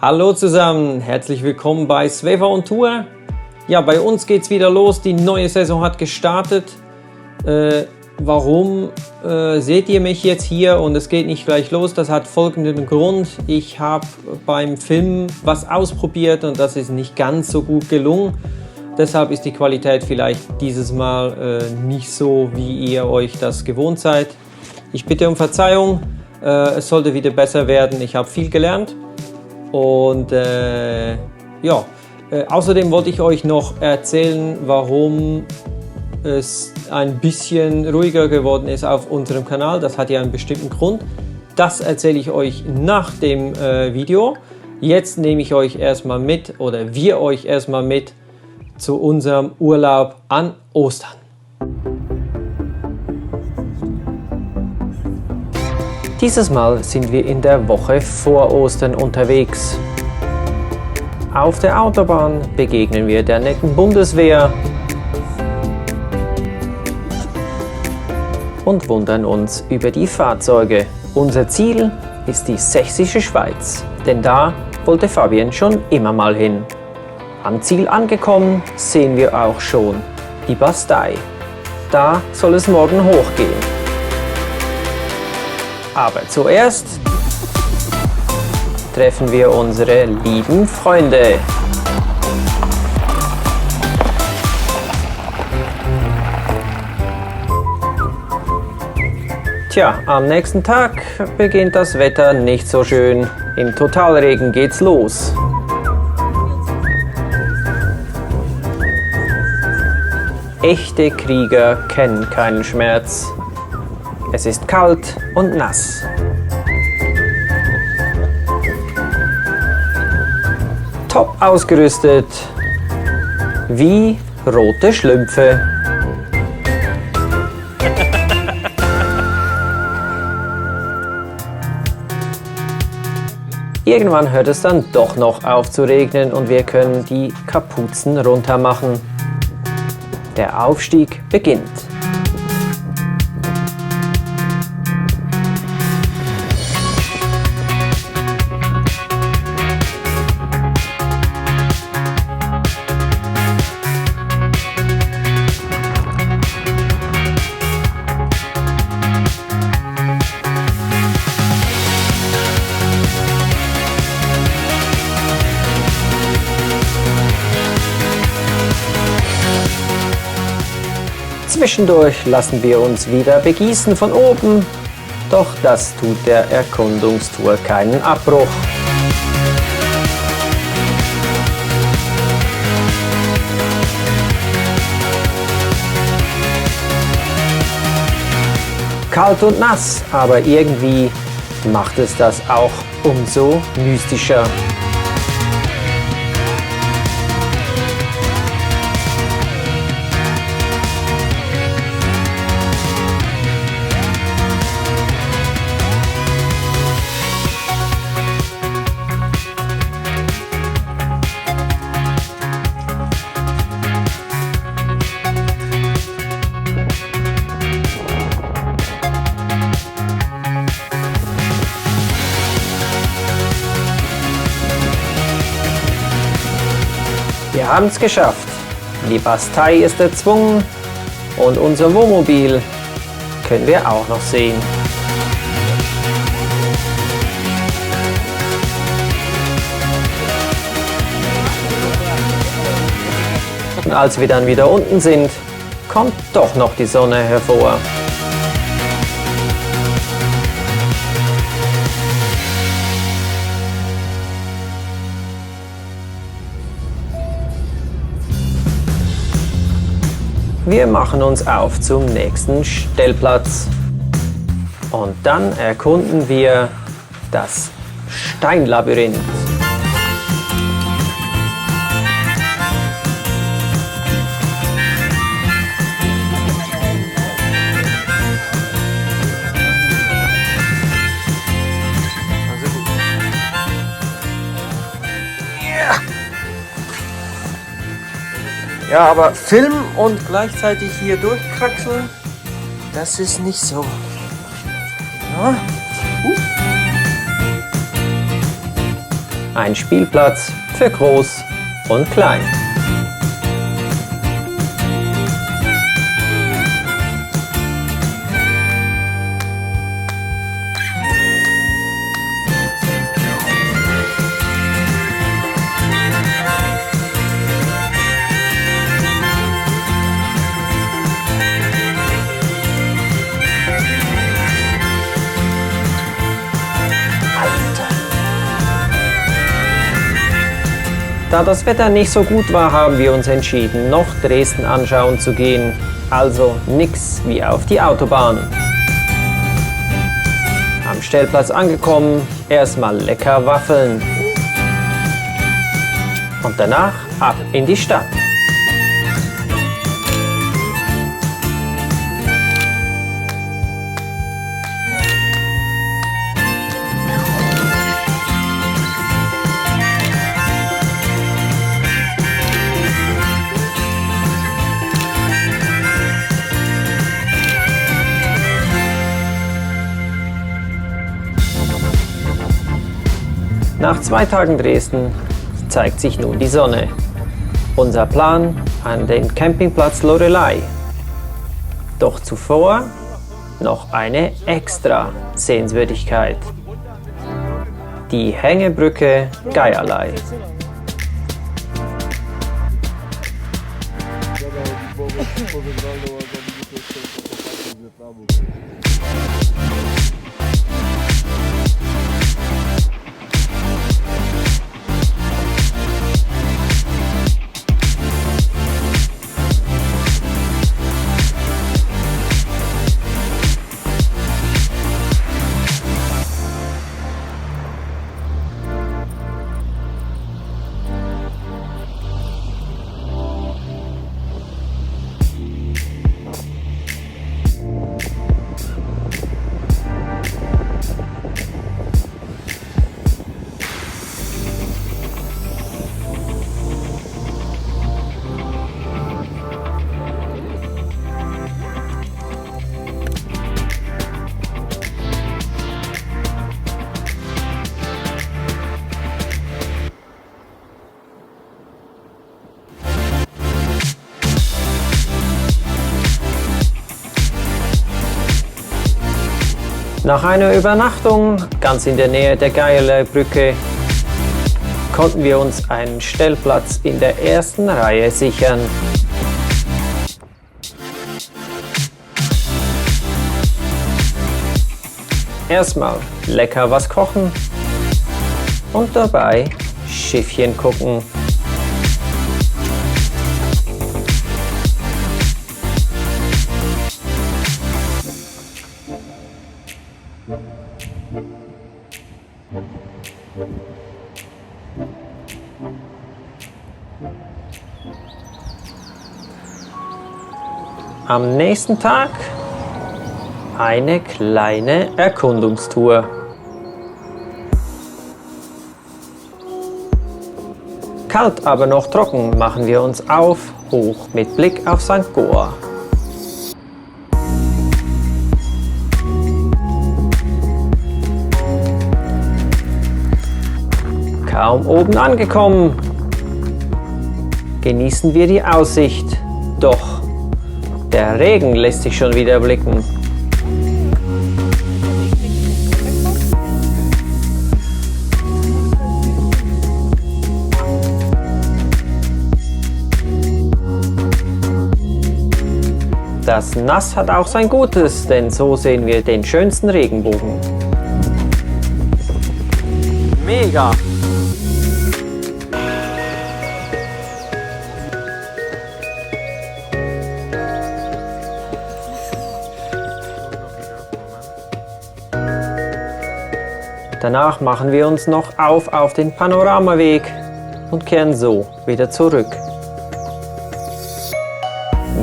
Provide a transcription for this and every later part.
Hallo zusammen, herzlich willkommen bei Svefa on Tour. Ja, bei uns geht's wieder los, die neue Saison hat gestartet. Warum seht ihr mich jetzt hier und es geht nicht gleich los? Das hat folgenden Grund. Ich habe beim Filmen was ausprobiert und das ist nicht ganz so gut gelungen. Deshalb ist die Qualität vielleicht dieses Mal nicht so, wie ihr euch das gewohnt seid. Ich bitte um Verzeihung, es sollte wieder besser werden. Ich habe viel gelernt und außerdem wollte ich euch noch erzählen, warum es ein bisschen ruhiger geworden ist auf unserem Kanal. Das hat ja einen bestimmten Grund. Das erzähle ich euch nach dem Video. Jetzt nehme ich euch erstmal mit oder wir euch erstmal mit zu unserem Urlaub an Ostern. Dieses Mal sind wir in der Woche vor Ostern unterwegs. Auf der Autobahn begegnen wir der netten Bundeswehr und wundern uns über die Fahrzeuge. Unser Ziel ist die Sächsische Schweiz, denn da wollte Fabian schon immer mal hin. Am Ziel angekommen sehen wir auch schon die Bastei. Da soll es morgen hochgehen. Aber zuerst treffen wir unsere lieben Freunde. Tja, am nächsten Tag beginnt das Wetter nicht so schön. Im Totalregen geht's los. Echte Krieger kennen keinen Schmerz. Es ist kalt und nass. Top ausgerüstet wie rote Schlümpfe. Irgendwann hört es dann doch noch auf zu regnen und wir können die Kapuzen runter machen. Der Aufstieg beginnt. Zwischendurch lassen wir uns wieder begießen von oben, doch das tut der Erkundungstour keinen Abbruch. Kalt und nass, aber irgendwie macht es das auch umso mystischer. Wir haben es geschafft. Die Bastei ist erzwungen und unser Wohnmobil können wir auch noch sehen. Und als wir dann wieder unten sind, kommt doch noch die Sonne hervor. Wir machen uns auf zum nächsten Stellplatz und dann erkunden wir das Steinlabyrinth. Ja, aber filmen und gleichzeitig hier durchkraxeln, das ist nicht so. Ja. Ein Spielplatz für Groß und Klein. Da das Wetter nicht so gut war, haben wir uns entschieden, noch Dresden anschauen zu gehen. Also nix wie auf die Autobahn. Am Stellplatz angekommen, erstmal lecker Waffeln. Und danach ab in die Stadt. Nach 2 Tagen Dresden zeigt sich nun die Sonne. Unser Plan an den Campingplatz Loreley. Doch zuvor noch eine extra Sehenswürdigkeit. Die Hängebrücke Geierlei. Nach einer Übernachtung ganz in der Nähe der Geierlei-Brücke konnten wir uns einen Stellplatz in der ersten Reihe sichern. Erstmal lecker was kochen und dabei Schiffchen gucken. Am nächsten Tag eine kleine Erkundungstour. Kalt, aber noch trocken machen wir uns auf, hoch mit Blick auf St. Goar. Kaum oben angekommen, genießen wir die Aussicht, doch der Regen lässt sich schon wieder blicken. Das Nass hat auch sein Gutes, denn so sehen wir den schönsten Regenbogen. Mega! Danach machen wir uns noch auf den Panoramaweg und kehren so wieder zurück.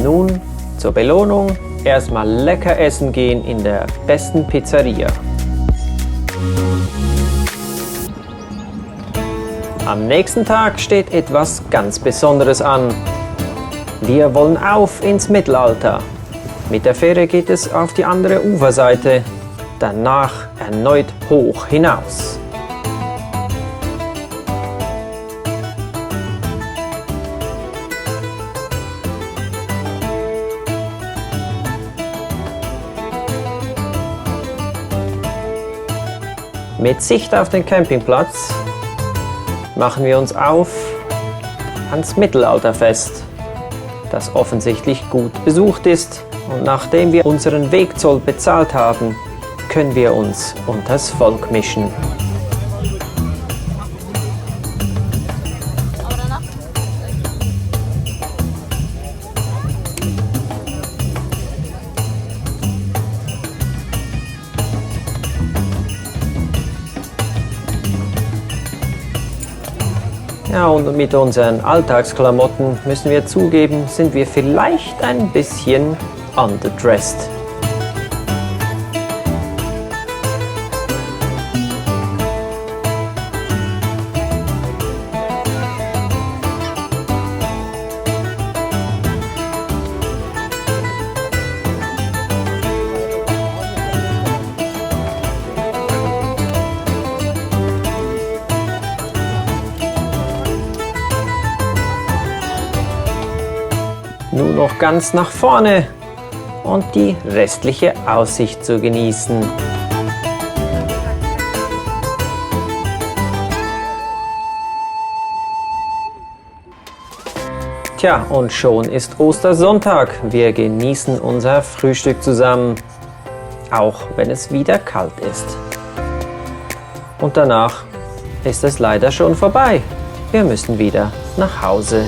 Nun zur Belohnung erstmal lecker essen gehen in der besten Pizzeria. Am nächsten Tag steht etwas ganz Besonderes an. Wir wollen auf ins Mittelalter. Mit der Fähre geht es auf die andere Uferseite. Danach erneut hoch hinaus. Mit Sicht auf den Campingplatz machen wir uns auf ans Mittelalterfest, das offensichtlich gut besucht ist. Und nachdem wir unseren Wegzoll bezahlt haben, können wir uns unters Volk mischen. Ja, und mit unseren Alltagsklamotten, müssen wir zugeben, sind wir vielleicht ein bisschen underdressed. Nur noch ganz nach vorne und die restliche Aussicht zu genießen. Tja, und schon ist Ostersonntag. Wir genießen unser Frühstück zusammen, auch wenn es wieder kalt ist. Und danach ist es leider schon vorbei. Wir müssen wieder nach Hause.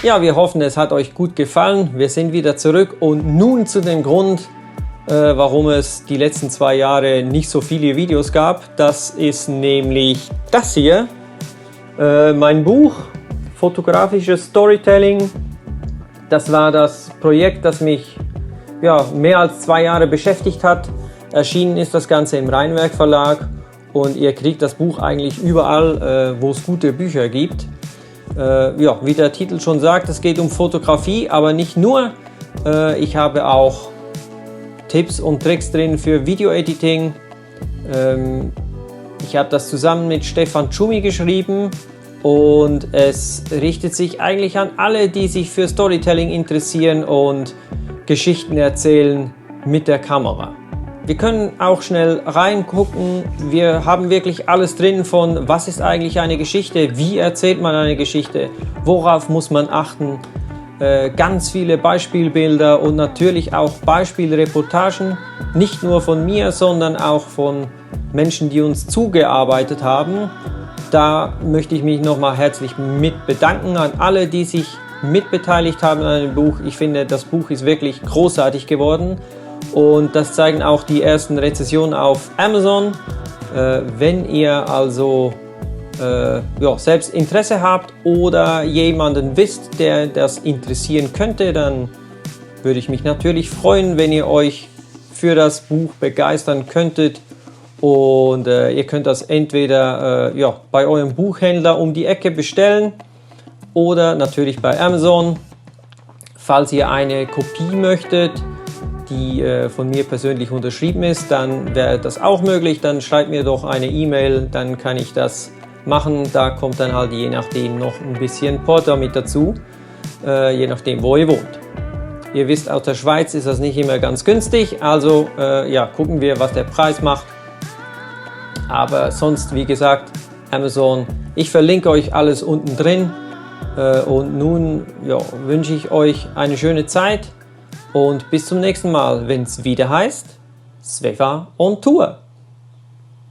Ja, wir hoffen, es hat euch gut gefallen. Wir sind wieder zurück und nun zu dem Grund, warum es die letzten 2 Jahre nicht so viele Videos gab. Das ist nämlich das hier, mein Buch, fotografisches Storytelling. Das war das Projekt, das mich mehr als 2 Jahre beschäftigt hat. Erschienen ist das Ganze im Rheinwerk Verlag und ihr kriegt das Buch eigentlich überall, wo es gute Bücher gibt. Wie der Titel schon sagt, es geht um Fotografie, aber nicht nur. Ich habe auch Tipps und Tricks drin für Video-Editing. Ich habe das zusammen mit Stefan Tschumi geschrieben und es richtet sich eigentlich an alle, die sich für Storytelling interessieren und Geschichten erzählen mit der Kamera. Wir können auch schnell reingucken. Wir haben wirklich alles drin von, was ist eigentlich eine Geschichte, wie erzählt man eine Geschichte, worauf muss man achten. Ganz viele Beispielbilder und natürlich auch Beispielreportagen, nicht nur von mir, sondern auch von Menschen, die uns zugearbeitet haben. Da möchte ich mich nochmal herzlich mit bedanken an alle, die sich mitbeteiligt haben an dem Buch. Ich finde, das Buch ist wirklich großartig geworden. Und das zeigen auch die ersten Rezensionen auf Amazon. Wenn ihr also selbst Interesse habt oder jemanden wisst, der das interessieren könnte, dann würde ich mich natürlich freuen, wenn ihr euch für das Buch begeistern könntet. Und ihr könnt das entweder bei eurem Buchhändler um die Ecke bestellen oder natürlich bei Amazon. Falls ihr eine Kopie möchtet, die von mir persönlich unterschrieben ist, dann wäre das auch möglich. Dann schreibt mir doch eine E-Mail, dann kann ich das machen. Da kommt dann halt je nachdem noch ein bisschen Porto mit dazu, je nachdem wo ihr wohnt. Ihr wisst, aus der Schweiz ist das nicht immer ganz günstig, also gucken wir, was der Preis macht. Aber sonst, wie gesagt, Amazon. Ich verlinke euch alles unten drin und nun wünsche ich euch eine schöne Zeit. Und bis zum nächsten Mal, wenn es wieder heißt, Sveva on Tour.